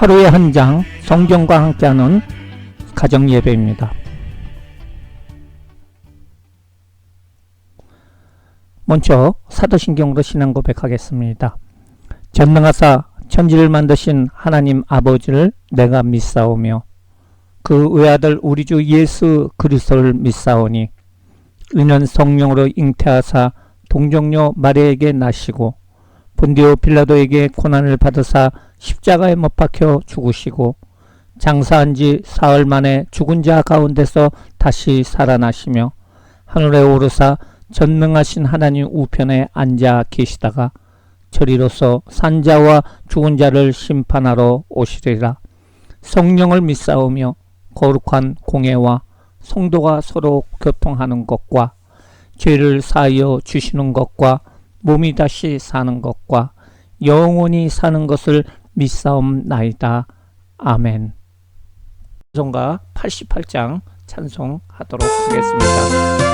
하루에 한 장 성경과 함께하는 가정 예배입니다. 먼저 사도신경으로 신앙 고백하겠습니다. 전능하사 천지를 만드신 하나님 아버지를 내가 믿사오며 그 외아들 우리 주 예수 그리스도를 믿사오니 이는 성령으로 잉태하사 동정녀 마리아에게 나시고 본디오 빌라도에게 고난을 받으사 십자가에 못 박혀 죽으시고 장사한 지 사흘 만에 죽은 자 가운데서 다시 살아나시며 하늘에 오르사 전능하신 하나님 우편에 앉아 계시다가 저리로서 산자와 죽은 자를 심판하러 오시리라. 성령을 믿사오며 거룩한 공예와 성도가 서로 교통하는 것과 죄를 사하여 주시는 것과 몸이 다시 사는 것과 영원히 사는 것을 믿사옵나이다. 아멘. 찬송가 88장 찬송하도록 하겠습니다.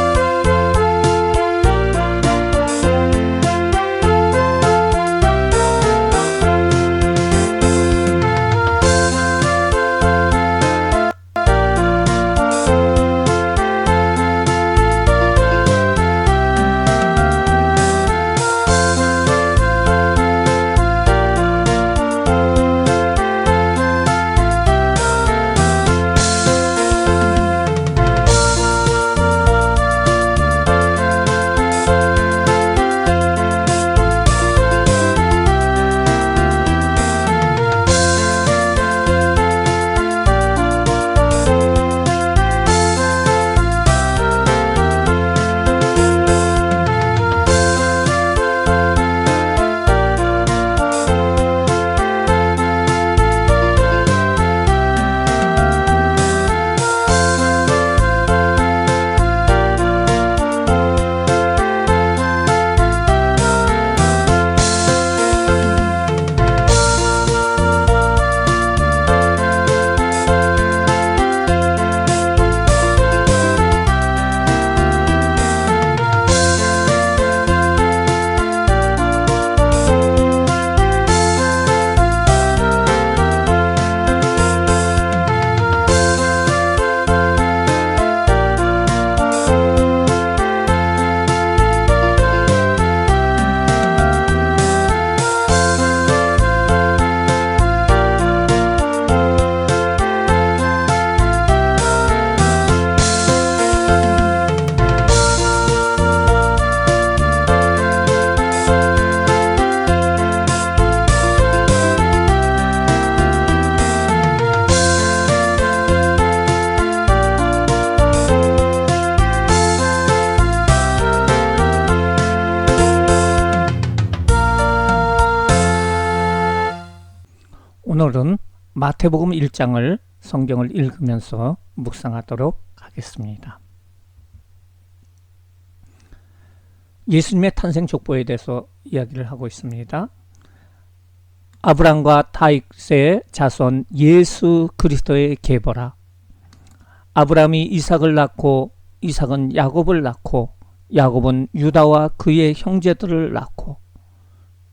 오늘은 마태복음 1장을 성경을 읽으면서 묵상하도록 하겠습니다. 예수님의 탄생 족보에 대해서 이야기를 하고 있습니다. 아브람과 다윗의 자손 예수 그리스도의 계보라. 아브람이 이삭을 낳고 이삭은 야곱을 낳고 야곱은 유다와 그의 형제들을 낳고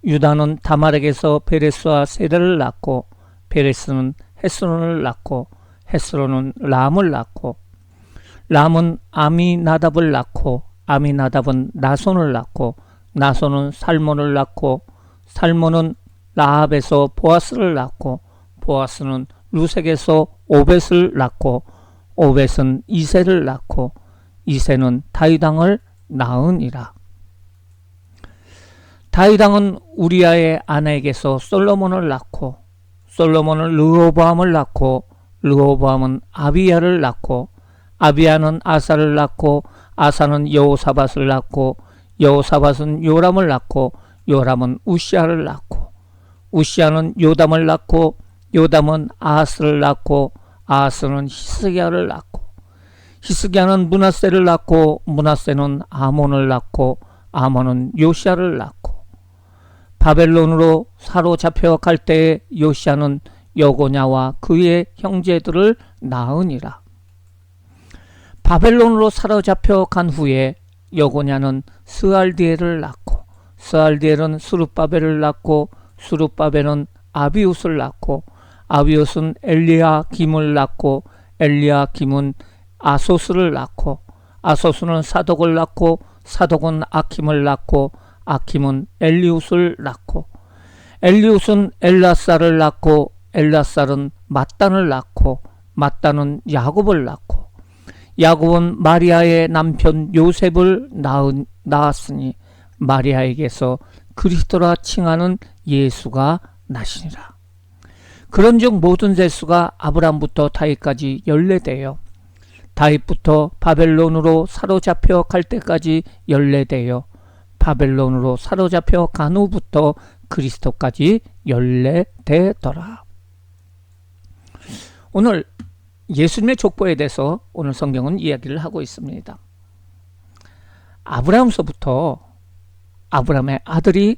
유다는 다말에게서 베레스와 세라를 낳고 베레스는 헤스론을 낳고 헤스론은 람을 낳고 람은 아미나답을 낳고 아미나답은 나손을 낳고 나손은 살몬을 낳고 살몬은 라합에서 보아스를 낳고 보아스는 루색에서 오벳을 낳고 오벳은 이새를 낳고 이새는 다윗 왕을 낳으니라. 다윗 왕은 우리아의 아내에게서 솔로몬을 낳고 솔로몬은 르호보암을 낳고 르호보암은 아비야를 낳고 아비야는 아사를 낳고 아사는 여호사밧을 낳고 여호사밧은 요람을 낳고 요람은 우시아를 낳고 우시아는 요담을 낳고 요담은 아하스를 낳고 아하스는 히스기야를 낳고 히스기야는 므낫세를 낳고 므낫세는 아몬을 낳고 아몬은 요시아를 낳고 바벨론으로 사로잡혀 갈 때에 요시아는 여고냐와 그의 형제들을 낳으니라. 바벨론으로 사로잡혀 간 후에 여고냐는 스알디엘을 낳고 스알디엘은 수룹바벨을 낳고 수룹바벨은 아비웃을 낳고 아비옷은 엘리야김을 낳고 엘리야김은 아소스를 낳고 아소스는 사독을 낳고 사독은 아킴을 낳고 아킴은 엘리웃을 낳고 엘리웃은 엘라살을 낳고 엘라살은 mat단을 낳고 mat단은 야곱을 낳고 야곱은 마리아의 남편 요셉을 낳았으니 마리아에게서 그리스도라 칭하는 예수가 나시니라. 그런즉 모든 세수가 아브람부터 다윗까지 연례되어 다윗부터 바벨론으로 사로잡혀 갈 때까지 연례되어 바벨론으로 사로잡혀 간 후부터 그리스도까지 연례되더라. 오늘 예수님의 족보에 대해서 오늘 성경은 이야기를 하고 있습니다. 아브라함서부터 아브라함의 아들이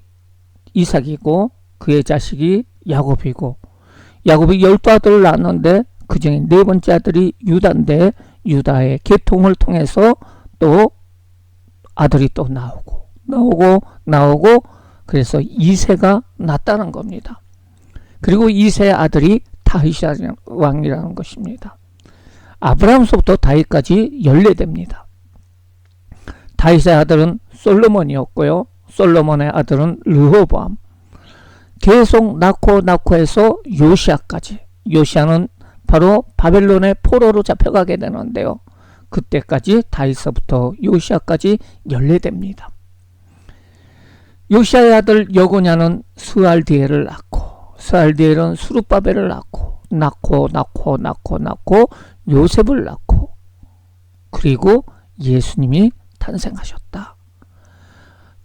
이삭이고 그의 자식이 야곱이고 야곱이 12아들을 낳았는데 그 중에 네 번째 아들이 유다인데 유다의 계통을 통해서 또 아들이 또 나오고 그래서 2세가 났다는 겁니다. 그리고 2세 아들이 다윗 왕이라는 것입니다. 아브라함서부터 다윗까지 연례됩니다. 다윗의 아들은 솔로몬이었고요. 솔로몬의 아들은 르호보암. 계속 낳고 해서 요시아까지. 요시아는 바로 바벨론의 포로로 잡혀가게 되는데요. 그때까지 다윗서부터 요시아까지 연례됩니다. 요시아의 아들 여고냐는 스알디엘을 낳고 스알디엘은 수룹바벨을 낳고 요셉을 낳고 그리고 예수님이 탄생하셨다.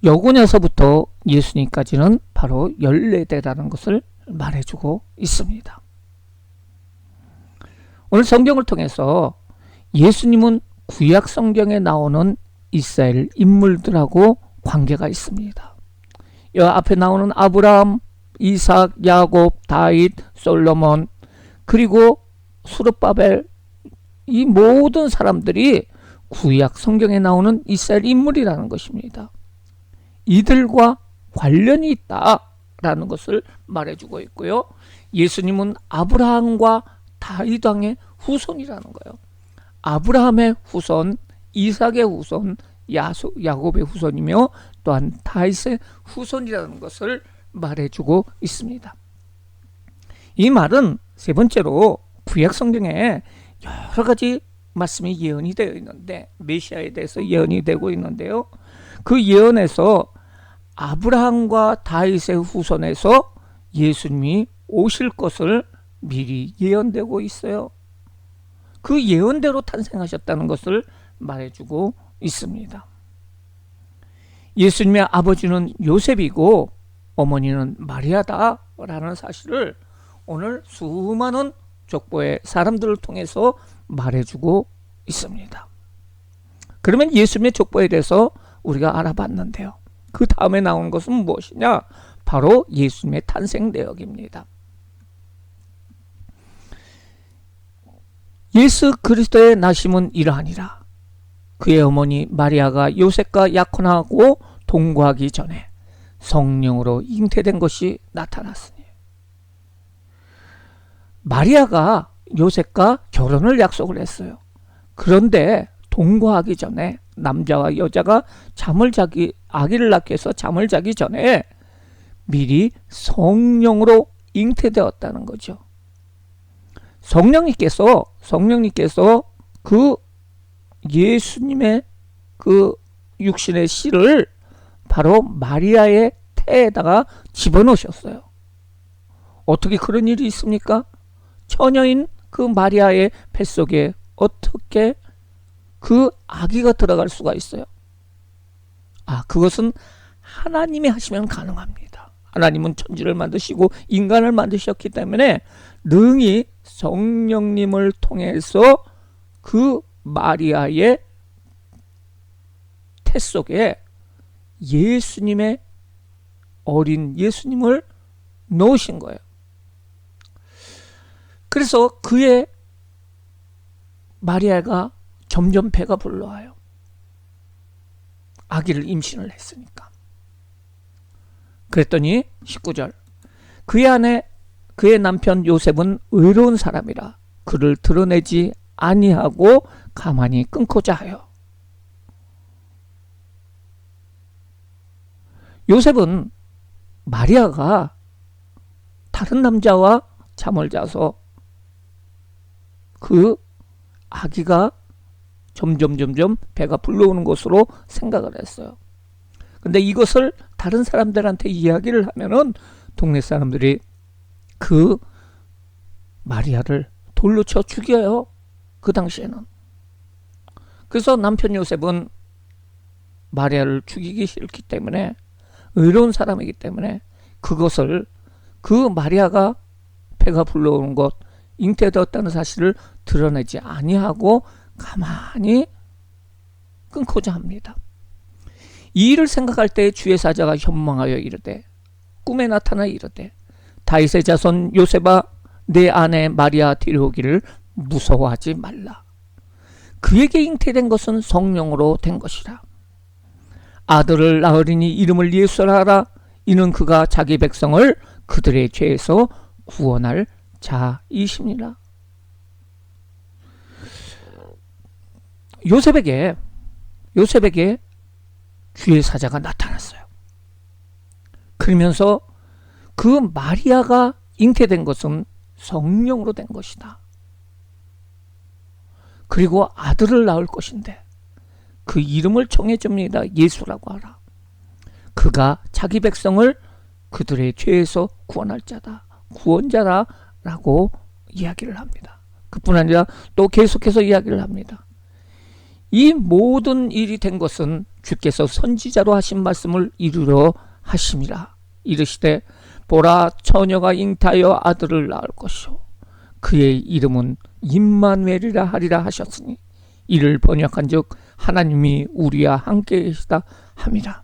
여고냐서부터 예수님까지는 바로 연례되다는 것을 말해주고 있습니다. 오늘 성경을 통해서 예수님은 구약 성경에 나오는 이스라엘 인물들하고 관계가 있습니다. 이 앞에 나오는 아브라함, 이삭, 야곱, 다윗, 솔로몬 그리고 수르바벨 이 모든 사람들이 구약 성경에 나오는 이스라엘 인물이라는 것입니다. 이들과 관련이 있다라는 것을 말해주고 있고요. 예수님은 아브라함과 다윗 왕의 후손이라는 거예요. 아브라함의 후손, 이삭의 후손, 야곱의 후손이며 또한 다윗의 후손이라는 것을 말해주고 있습니다. 이 말은 세 번째로 구약 성경에 여러 가지 말씀이 예언이 되어 있는데 메시아에 대해서 예언이 되고 있는데요. 그 예언에서 아브라함과 다윗의 후손에서 예수님이 오실 것을 미리 예언되고 있어요. 그 예언대로 탄생하셨다는 것을 말해주고 있습니다. 예수님의 아버지는 요셉이고 어머니는 마리아다라는 사실을 오늘 수많은 족보의 사람들을 통해서 말해주고 있습니다. 그러면 예수님의 족보에 대해서 우리가 알아봤는데요. 그 다음에 나온 것은 무엇이냐? 바로 예수님의 탄생 내역입니다. 예수 그리스도의 나심은 이러하니라. 그의 어머니 마리아가 요셉과 약혼하고 동거하기 전에 성령으로 잉태된 것이 나타났으니. 마리아가 요셉과 결혼을 약속을 했어요. 그런데 동거하기 전에 남자와 여자가 아기를 낳기 위해서 잠을 자기 전에 미리 성령으로 잉태되었다는 거죠. 성령님께서 그 예수님의 그 육신의 씨를 바로 마리아의 태에다가 집어넣으셨어요. 어떻게 그런 일이 있습니까? 처녀인 그 마리아의 뱃속에 어떻게 그 아기가 들어갈 수가 있어요? 그것은 하나님이 하시면 가능합니다. 하나님은 천지를 만드시고 인간을 만드셨기 때문에 능히 성령님을 통해서 그 마리아의 태 속에 예수님의 어린 예수님을 넣으신 거예요. 그래서 그의 마리아가 점점 배가 불러와요. 아기를 임신을 했으니까. 그랬더니 19절 그의 그의 남편 요셉은 의로운 사람이라 그를 드러내지 아니하고 가만히 끊고자 하여. 요셉은 마리아가 다른 남자와 잠을 자서 그 아기가 점점 배가 불러오는 것으로 생각을 했어요. 근데 이것을 다른 사람들한테 이야기를 하면은 동네 사람들이 그 마리아를 돌로 쳐 죽여요. 그 당시에는. 그래서 남편 요셉은 마리아를 죽이기 싫기 때문에, 의로운 사람이기 때문에 그것을, 그 마리아가 배가 불러오는 것, 잉태되었다는 사실을 드러내지 아니하고 가만히 끊고자 합니다. 이 일을 생각할 때 주의 사자가 현망하여 이르되, 꿈에 나타나 이르되, 다윗의 자손 요셉아, 내 아내 마리아 데려오기를 무서워하지 말라. 그에게 잉태된 것은 성령으로 된 것이라. 아들을 낳으리니 이름을 예수라 하라. 이는 그가 자기 백성을 그들의 죄에서 구원할 자이심이라. 요셉에게 주의 사자가 나타났어요. 그러면서 그 마리아가 잉태된 것은 성령으로 된 것이다. 그리고 아들을 낳을 것인데 그 이름을 정해줍니다. 예수라고 하라. 그가 자기 백성을 그들의 죄에서 구원할 자다, 구원자다 라고 이야기를 합니다. 그뿐 아니라 또 계속해서 이야기를 합니다. 이 모든 일이 된 것은 주께서 선지자로 하신 말씀을 이루려 하심이라. 이르시되, 보라, 처녀가 잉태하여 아들을 낳을 것이요 그의 이름은 임마누엘이라 하리라 하셨으니, 이를 번역한즉 하나님이 우리와 함께 계시다 함이라.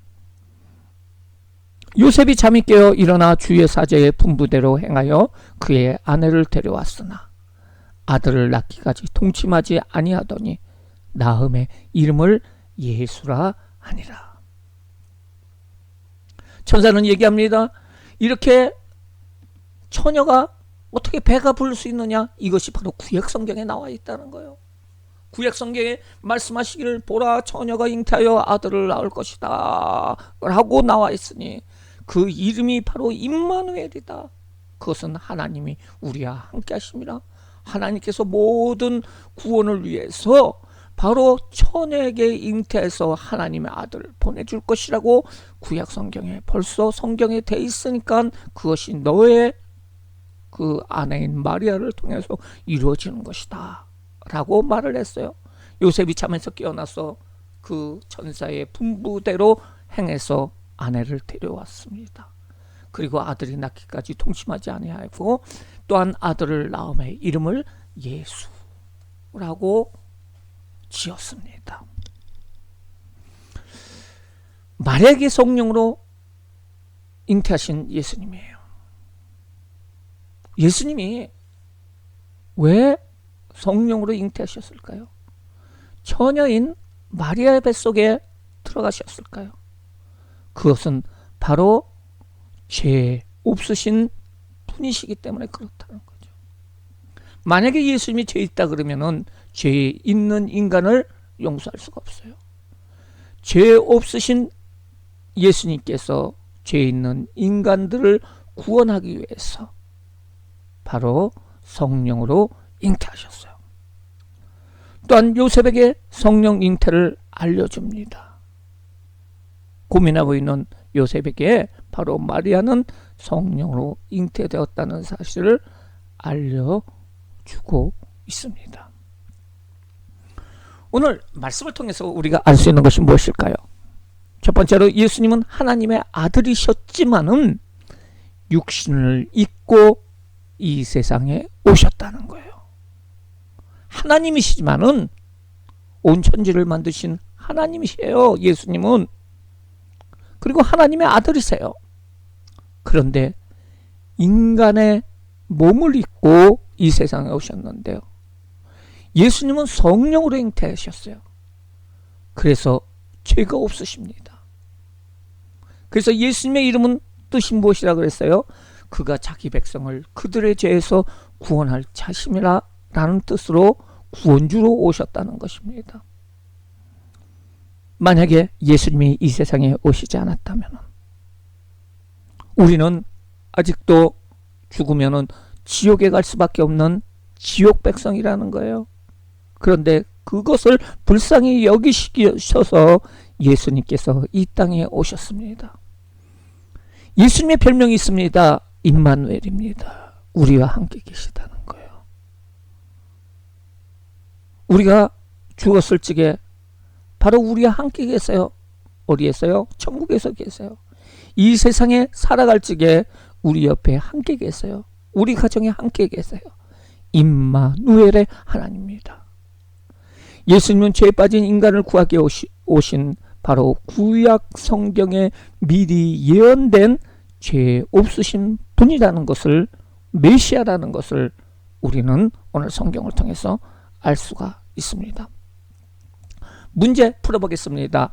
요셉이 잠이 깨어 일어나 주의 사자의 분부대로 행하여 그의 아내를 데려왔으나 아들을 낳기까지 동침하지 아니하더니 낳음의 이름을 예수라 하니라. 천사는 얘기합니다. 이렇게 처녀가 어떻게 배가 부를 수 있느냐? 이것이 바로 구약 성경에 나와 있다는 거예요. 구약 성경에 말씀하시기를, 보라, 처녀가 잉태하여 아들을 낳을 것이다 라고 나와 있으니 그 이름이 바로 임마누엘이다. 그것은 하나님이 우리와 함께 하심이라. 하나님께서 모든 구원을 위해서 바로 처녀에게 잉태해서 하나님의 아들을 보내줄 것이라고 구약 성경에 벌써 성경에 돼 있으니까 그것이 너의 그 아내인 마리아를 통해서 이루어지는 것이다 라고 말을 했어요. 요셉이 잠에서 깨어나서 그 천사의 분부대로 행해서 아내를 데려왔습니다. 그리고 아들이 낳기까지 동침하지 아니하고 또한 아들을 낳음에 이름을 예수라고 지었습니다. 마리아에게 성령으로 잉태하신 예수님이에요. 예수님이 왜 성령으로 잉태하셨을까요? 처녀인 마리아의 뱃속에 들어가셨을까요? 그것은 바로 죄 없으신 분이시기 때문에 그렇다는 거죠. 만약에 예수님이 죄 있다 그러면은 죄 있는 인간을 용서할 수가 없어요. 죄 없으신 예수님께서 죄 있는 인간들을 구원하기 위해서 바로 성령으로 잉태하셨어요. 또한 요셉에게 성령 잉태를 알려줍니다. 고민하고 있는 요셉에게 바로 마리아는 성령으로 잉태되었다는 사실을 알려주고 있습니다. 오늘 말씀을 통해서 우리가 알 수 있는 것이 무엇일까요? 첫 번째로 예수님은 하나님의 아들이셨지만은 육신을 입고 이 세상에 오셨다는 거예요. 하나님이시지만은 온 천지를 만드신 하나님이세요. 예수님은. 그리고 하나님의 아들이세요. 그런데 인간의 몸을 입고 이 세상에 오셨는데요. 예수님은 성령으로 잉태하셨어요. 그래서 죄가 없으십니다. 그래서 예수님의 이름은 뜻이 무엇이라 그랬어요? 그가 자기 백성을 그들의 죄에서 구원할 자심이라 라는 뜻으로 구원주로 오셨다는 것입니다. 만약에 예수님이 이 세상에 오시지 않았다면 우리는 아직도 죽으면 지옥에 갈 수밖에 없는 지옥 백성이라는 거예요. 그런데 그것을 불쌍히 여기셔서 예수님께서 이 땅에 오셨습니다. 예수님의 별명이 있습니다. 임마누엘입니다. 우리와 함께 계시다는 거예요. 우리가 죽었을 적에 바로 우리와 함께 계세요. 어디에서요? 천국에서 계세요. 이 세상에 살아갈 적에 우리 옆에 함께 계세요. 우리 가정에 함께 계세요. 임마누엘의 하나님입니다. 예수님은 죄에 빠진 인간을 구하기 오신 바로 구약 성경에 미리 예언된 죄 없으신 분이라는 것을, 메시아라는 것을 우리는 오늘 성경을 통해서 알 수가 있습니다. 문제 풀어보겠습니다.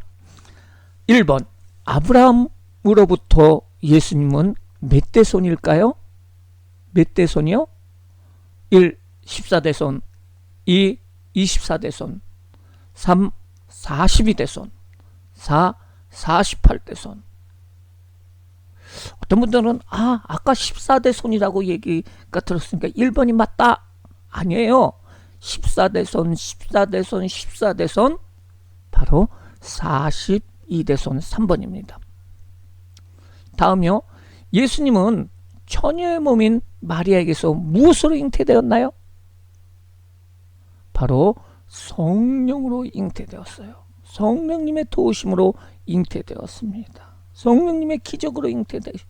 1번, 아브라함으로부터 예수님은 몇 대손일까요? 몇 대손이요? 1. 14대손, 2. 24대손, 3. 42대손, 4. 48대손. 어떤 분들은 아까 14대손이라고 얘기가 들었으니까 1번이 맞다. 아니에요. 14대손, 14대손, 14대손, 바로 42대손 3번입니다. 다음요. 예수님은 처녀의 몸인 마리아에게서 무엇으로 잉태되었나요? 바로 성령으로 잉태되었어요. 성령님의 도우심으로 잉태되었습니다. 성령님의 기적으로 잉태되었어요.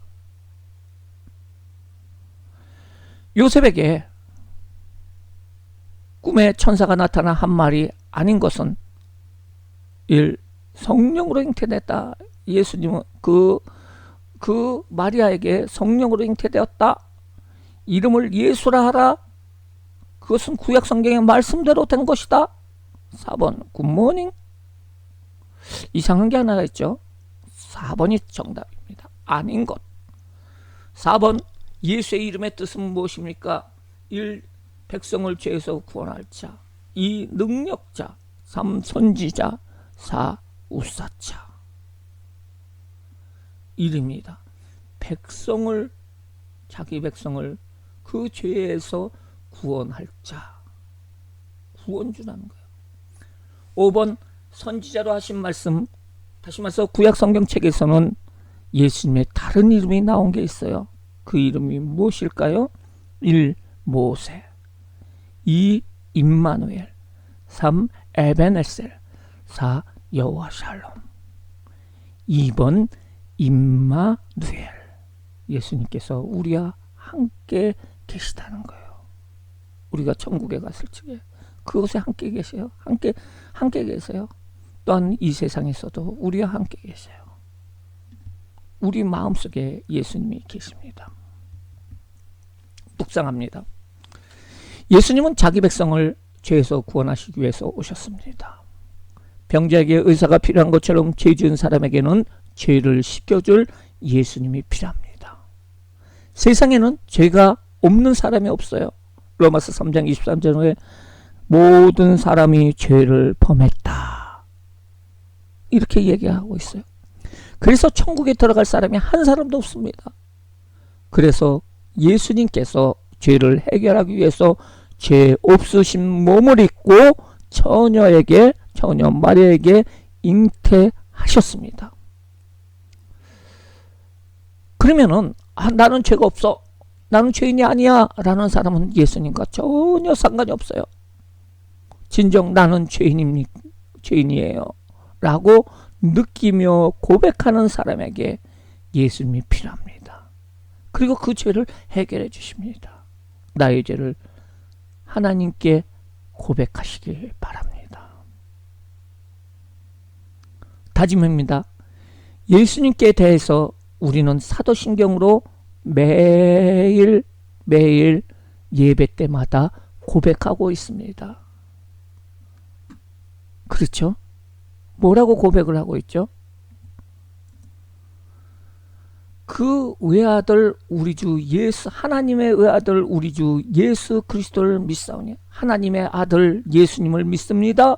요셉에게 꿈에 천사가 나타나 한 말이 아닌 것은 1. 성령으로 잉태됐다. 예수님은 그 마리아에게 성령으로 잉태되었다. 이름을 예수라 하라. 그것은 구약 성경의 말씀대로 된 것이다. 4번 굿모닝. 이상한 게 하나가 있죠. 4번이 정답입니다. 아닌 것. 4번 예수의 이름의 뜻은 무엇입니까? 1. 백성을 죄에서 구원할 자, 2. 능력자, 3. 선지자, 4. 우사자. 일입니다. 백성을, 자기 백성을 그 죄에서 구원할 자, 구원주라는 거예요. 5번 선지자로 하신 말씀, 다시 말해서 구약 성경책에서는 예수님의 다른 이름이 나온 게 있어요. 그 이름이 무엇일까요? 1. 모세, 2. 임마누엘, 3. 에베네셀, 4. 여호와 샬롬. 2번 임마누엘. 예수님께서 우리와 함께 계시다는 거예요. 우리가 천국에 갔을 적에 그곳에 함께 계세요. 함께 계세요. 또한 이 세상에서도 우리와 함께 계세요. 우리 마음속에 예수님이 계십니다. 묵상합니다. 예수님은 자기 백성을 죄에서 구원하시기 위해서 오셨습니다. 병자에게 의사가 필요한 것처럼 죄 지은 사람에게는 죄를 씻겨줄 예수님이 필요합니다. 세상에는 죄가 없는 사람이 없어요. 로마서 3장 23절에 모든 사람이 죄를 범했다. 이렇게 얘기하고 있어요. 그래서 천국에 들어갈 사람이 한 사람도 없습니다. 그래서 예수님께서 죄를 해결하기 위해서 죄 없으신 몸을 입고 처녀 마리아에게 잉태하셨습니다. 그러면은 나는 죄가 없어, 나는 죄인이 아니야 라는 사람은 예수님과 전혀 상관이 없어요. 진정 나는 죄인이에요 라고 느끼며 고백하는 사람에게 예수님이 필요합니다. 그리고 그 죄를 해결해 주십니다. 나의 죄를 하나님께 고백하시길 바랍니다. 다짐입니다. 예수님께 대해서 우리는 사도신경으로 매일 예배 때마다 고백하고 있습니다. 그렇죠? 뭐라고 고백을 하고 있죠? 그 외아들 우리 주 예수, 하나님의 외아들 우리 주 예수 그리스도를 믿사오니, 하나님의 아들 예수님을 믿습니다.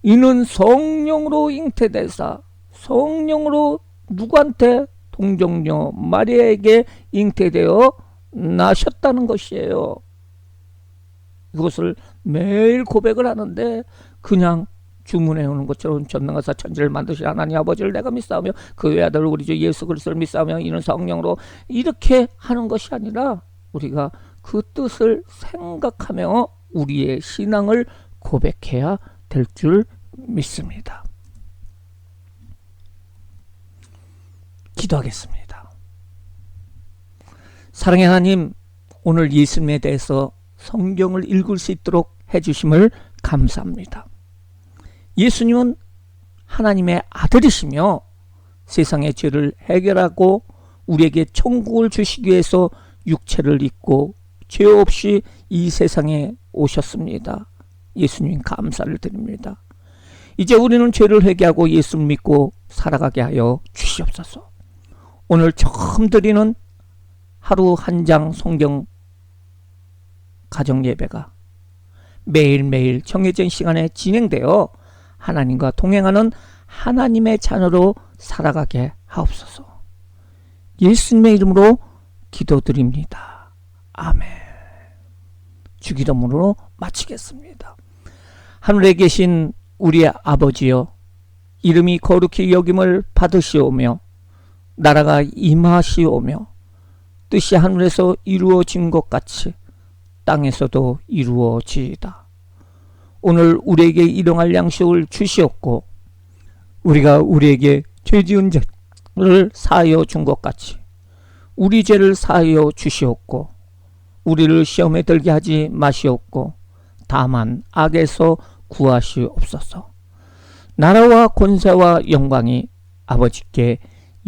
이는 성령으로 잉태되사, 성령으로 누구한테? 동정녀 마리아에게 잉태되어 나셨다는 것이에요. 이것을 매일 고백을 하는데 그냥 주문해 오는 것처럼 전능하사 천지를 만드신 하나님 아버지를 내가 믿사오며 그 외아들 우리 주 예수 그리스도를 믿사오며 이는 성령으로, 이렇게 하는 것이 아니라 우리가 그 뜻을 생각하며 우리의 신앙을 고백해야 될 줄 믿습니다. 기도하겠습니다. 사랑의 하나님, 오늘 예수님에 대해서 성경을 읽을 수 있도록 해주심을 감사합니다. 예수님은 하나님의 아들이시며 세상의 죄를 해결하고 우리에게 천국을 주시기 위해서 육체를 입고 죄 없이 이 세상에 오셨습니다. 예수님 감사를 드립니다. 이제 우리는 죄를 회개하고 예수를 믿고 살아가게 하여 주시옵소서. 오늘 처음 드리는 하루 한 장 성경 가정 예배가 매일매일 정해진 시간에 진행되어 하나님과 동행하는 하나님의 자녀로 살아가게 하옵소서. 예수님의 이름으로 기도드립니다. 아멘. 주기도문으로 마치겠습니다. 하늘에 계신 우리의 아버지여, 이름이 거룩히 여김을 받으시오며 나라가 임하시오며 뜻이 하늘에서 이루어진 것 같이 땅에서도 이루어지이다. 오늘 우리에게 일용할 양식을 주시옵고 우리가 우리에게 죄 지은 자를 사하여 준 것 같이 우리 죄를 사하여 주시옵고 우리를 시험에 들게 하지 마시옵고 다만 악에서 구하시옵소서. 나라와 권세와 영광이 아버지께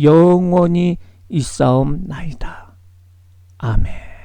영원히 있사옵나이다. 아멘.